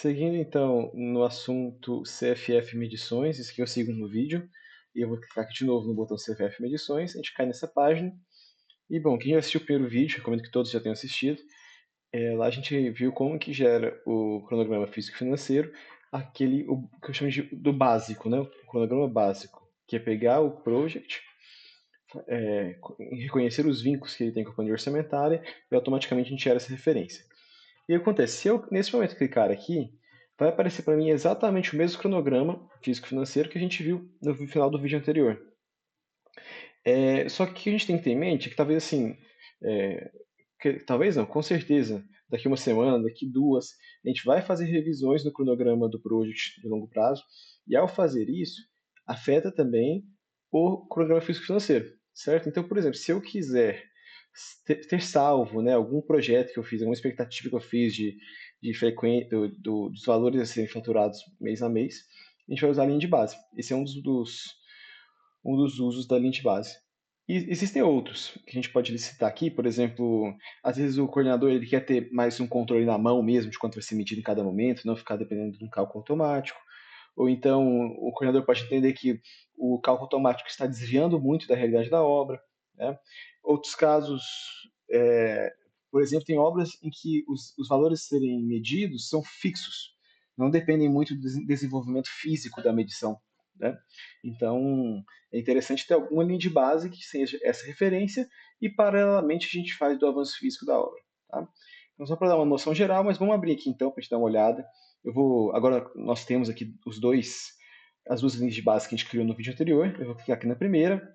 Seguindo então no assunto CFF Medições, esse aqui é o segundo vídeo, e eu vou clicar aqui de novo no botão CFF Medições, a gente cai nessa página, e bom, quem já assistiu o primeiro vídeo, recomendo que todos já tenham assistido, lá a gente viu como que gera o cronograma físico-financeiro, o que eu chamo do básico, né? O cronograma básico, que é pegar o project, reconhecer os vínculos que ele tem com a planilha orçamentária, e automaticamente a gente gera essa referência. E aí acontece, se eu nesse momento clicar aqui, vai aparecer para mim exatamente o mesmo cronograma físico-financeiro que a gente viu no final do vídeo anterior. Só que o que a gente tem que ter em mente é que talvez assim, talvez não, com certeza, daqui uma semana, daqui duas, a gente vai fazer revisões no cronograma do project de longo prazo, e ao fazer isso, afeta também o cronograma físico-financeiro, certo? Então, por exemplo, se eu quiser ter salvo, né, algum projeto que eu fiz, alguma expectativa que eu fiz de frequência, dos valores a serem faturados mês a mês, a gente vai usar a linha de base. Esse é um dos usos da linha de base. E existem outros que a gente pode licitar aqui, por exemplo, às vezes o coordenador ele quer ter mais um controle na mão mesmo de quanto vai ser medido em cada momento, não ficar dependendo de um cálculo automático. Ou então o coordenador pode entender que o cálculo automático está desviando muito da realidade da obra. Né? Outros casos, por exemplo, tem obras em que os valores a serem medidos são fixos, não dependem muito do desenvolvimento físico da medição. Né? Então, é interessante ter alguma linha de base que seja essa referência e, paralelamente, a gente faz do avanço físico da obra. Tá? Então, só para dar uma noção geral, mas vamos abrir aqui então para a gente dar uma olhada. Agora nós temos aqui as duas linhas de base que a gente criou no vídeo anterior. Eu vou clicar aqui na primeira.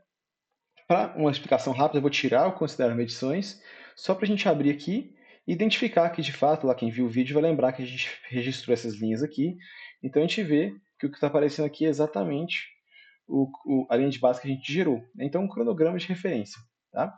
Para uma explicação rápida, eu vou tirar o considerar medições, só para a gente abrir aqui e identificar que, de fato, lá quem viu o vídeo vai lembrar que a gente registrou essas linhas aqui. Então, a gente vê que o que está aparecendo aqui é exatamente a linha de base que a gente gerou. Então, um cronograma de referência. Tá?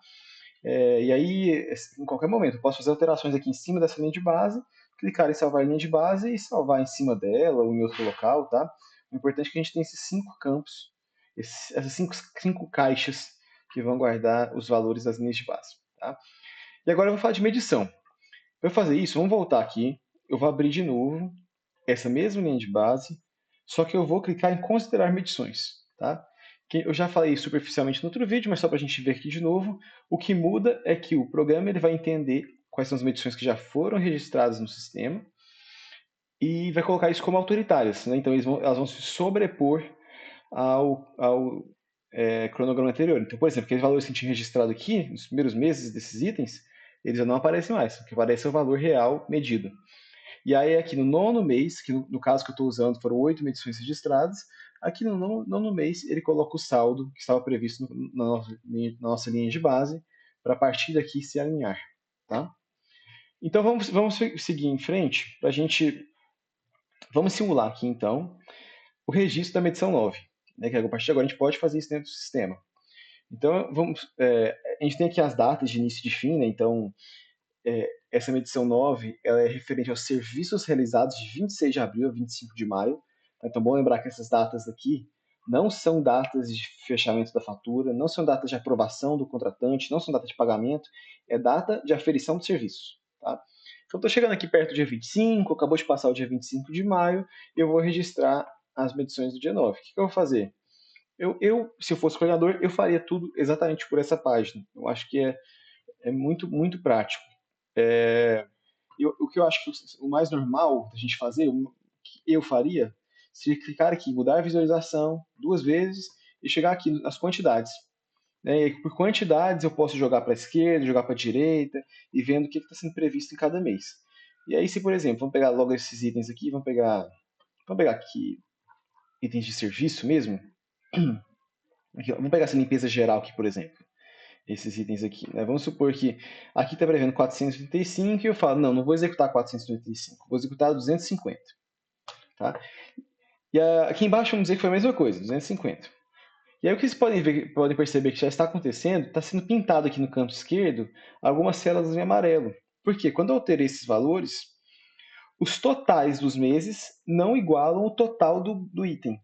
E aí, em qualquer momento, eu posso fazer alterações aqui em cima dessa linha de base, clicar em salvar linha de base e salvar em cima dela ou em outro local. Tá? O importante é que a gente tenha esses 5 campos, essas cinco caixas que vão guardar os valores das linhas de base. Tá? E agora eu vou falar de medição. Para fazer isso, vamos voltar aqui. Eu vou abrir de novo essa mesma linha de base, só que eu vou clicar em considerar medições. Tá? Eu já falei superficialmente no outro vídeo, mas só para a gente ver aqui de novo, o que muda é que o programa ele vai entender quais são as medições que já foram registradas no sistema e vai colocar isso como autoritárias. Né? Então elas vão se sobrepor ao cronograma anterior. Então, por exemplo, aqueles valores que a gente tinha registrado aqui, nos primeiros meses desses itens, eles já não aparecem mais. O que aparece é o valor real medido. E aí, aqui no nono mês, que no caso que eu estou usando foram 8 medições registradas, aqui no nono mês ele coloca o saldo que estava previsto na nossa linha de base, para a partir daqui se alinhar. Tá? Então vamos seguir em frente, para a gente. Vamos simular aqui então o registro da medição 9. Né, que a partir de agora a gente pode fazer isso dentro do sistema. Então, a gente tem aqui as datas de início e de fim, né? Então, essa medição 9 ela é referente aos serviços realizados de 26 de abril a 25 de maio. Então, é bom lembrar que essas datas aqui não são datas de fechamento da fatura, não são datas de aprovação do contratante, não são datas de pagamento, é data de aferição do serviço. Tá? Então, estou chegando aqui perto do dia 25, acabou de passar o dia 25 de maio, e eu vou registrar as medições do dia 9. O que eu vou fazer? Se eu fosse coordenador, eu faria tudo exatamente por essa página. Eu acho que é muito, muito prático. O que eu acho que o mais normal da gente fazer, o que eu faria, seria clicar aqui, mudar a visualização duas vezes e chegar aqui nas quantidades. Né? E por quantidades eu posso jogar para a esquerda, jogar para a direita e vendo o que está sendo previsto em cada mês. E aí, se por exemplo, vamos pegar logo esses itens aqui, vamos pegar aqui itens de serviço mesmo. Aqui, vamos pegar essa limpeza geral aqui, por exemplo. Esses itens aqui. Né? Vamos supor que aqui está prevendo 435 e eu falo, não vou executar 435, vou executar 250. Tá? E aqui embaixo vamos dizer que foi a mesma coisa, 250. E aí o que vocês podem perceber que já está acontecendo, está sendo pintado aqui no canto esquerdo algumas células em amarelo. Por quê? Quando eu alterei esses valores, os totais dos meses não igualam o total do item.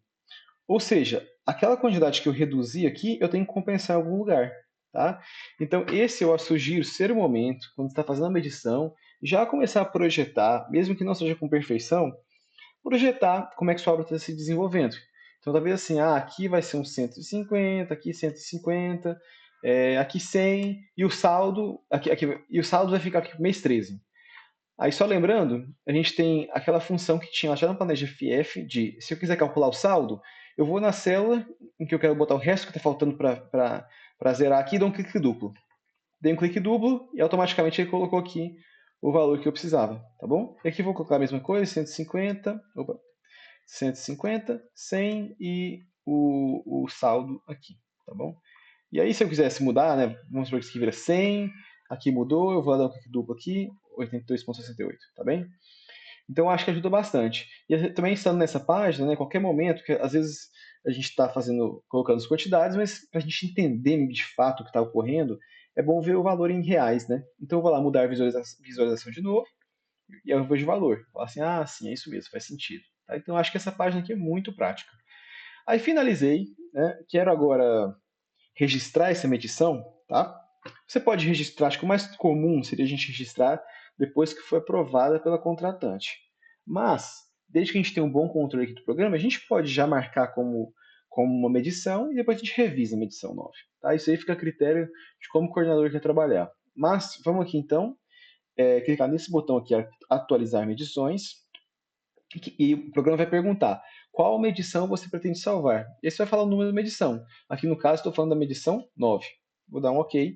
Ou seja, aquela quantidade que eu reduzi aqui, eu tenho que compensar em algum lugar. Tá? Então, esse eu sugiro ser o momento, quando você está fazendo a medição, já começar a projetar, mesmo que não seja com perfeição, projetar como é que sua obra está se desenvolvendo. Então, talvez assim, aqui vai ser um 150, aqui 150, aqui 100, e o saldo, e o saldo vai ficar aqui para o mês 13. Aí, só lembrando, a gente tem aquela função que tinha lá já no Planeja FF, de se eu quiser calcular o saldo, eu vou na célula em que eu quero botar o resto que está faltando para zerar aqui e dou um clique duplo. Dei um clique duplo e automaticamente ele colocou aqui o valor que eu precisava, tá bom? E aqui eu vou colocar a mesma coisa, 150, 150, 100 e o saldo aqui, tá bom? E aí, se eu quisesse mudar, né, vamos supor que isso aqui vira 100, aqui mudou, eu vou dar um clique duplo aqui, 82,68, tá bem? Então, acho que ajuda bastante. E também estando nessa página, né, qualquer momento, que às vezes a gente está colocando as quantidades, mas para a gente entender de fato o que está ocorrendo, é bom ver o valor em reais, né? Então, eu vou lá mudar a visualização de novo, e aí eu vejo o valor. Falar assim, sim, é isso mesmo, faz sentido. Tá? Então, acho que essa página aqui é muito prática. Aí, finalizei, né? Quero agora registrar essa medição, tá? Você pode registrar, acho que o mais comum seria a gente registrar depois que foi aprovada pela contratante. Mas, desde que a gente tenha um bom controle aqui do programa, a gente pode já marcar como uma medição e depois a gente revisa a medição 9. Tá? Isso aí fica a critério de como o coordenador quer trabalhar. Mas, vamos aqui então, clicar nesse botão aqui, atualizar medições, e o programa vai perguntar qual medição você pretende salvar. Esse vai falar o número da medição. Aqui no caso, estou falando da medição 9. Vou dar um OK.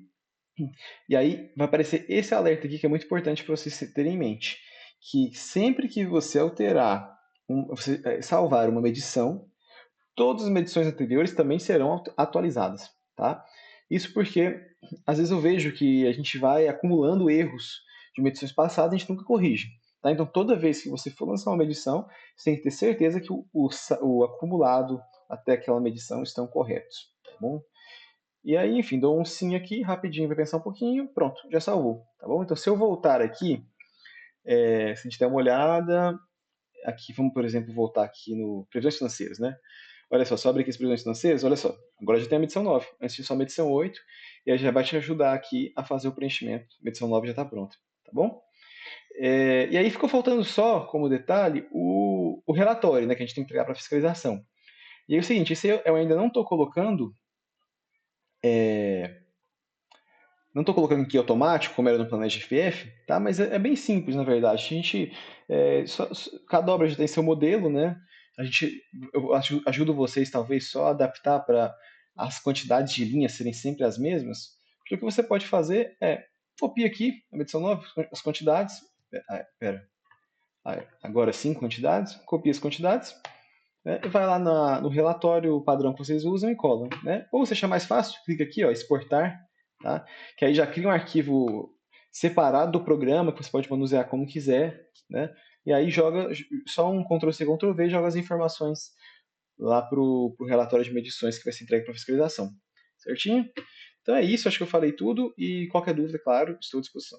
E aí vai aparecer esse alerta aqui que é muito importante para vocês terem em mente. Que sempre que você alterar, você salvar uma medição, todas as medições anteriores também serão atualizadas. Tá? Isso porque às vezes eu vejo que a gente vai acumulando erros de medições passadas e a gente nunca corrige. Tá? Então, toda vez que você for lançar uma medição, você tem que ter certeza que o acumulado até aquela medição estão corretos. Tá bom? E aí, enfim, dou um sim aqui, rapidinho, vai pensar um pouquinho, pronto, já salvou. Tá bom? Então, se eu voltar aqui, se a gente der uma olhada, aqui, vamos, por exemplo, voltar aqui no previsões financeiras, né? Olha só, abre aqui as previsões financeiras, olha só, agora já tem a medição 9, antes tinha só a medição 8, e aí já vai te ajudar aqui a fazer o preenchimento. A medição 9 já está pronta, tá bom? E aí ficou faltando só, como detalhe, o relatório, né, que a gente tem que entregar para fiscalização. E aí é o seguinte, esse eu ainda não estou colocando, não estou colocando aqui automático, como era no Planeja FF, tá? Mas é bem simples, na verdade. A gente, cada obra já tem seu modelo, né? Eu ajudo vocês, talvez, só a adaptar para as quantidades de linhas serem sempre as mesmas. Porque o que você pode fazer é, copia aqui, a medição 9, as quantidades. Pera, agora sim, quantidades. Copia as quantidades, né, e vai lá no relatório padrão que vocês usam e colam, né? Ou você achar mais fácil, clica aqui, ó, exportar, tá? Que aí já cria um arquivo separado do programa que você pode manusear como quiser, né? E aí joga só um Ctrl+C, Ctrl+V e joga as informações lá pro relatório de medições que vai ser entregue para fiscalização. Certinho? Então é isso, acho que eu falei tudo e qualquer dúvida, claro, estou à disposição.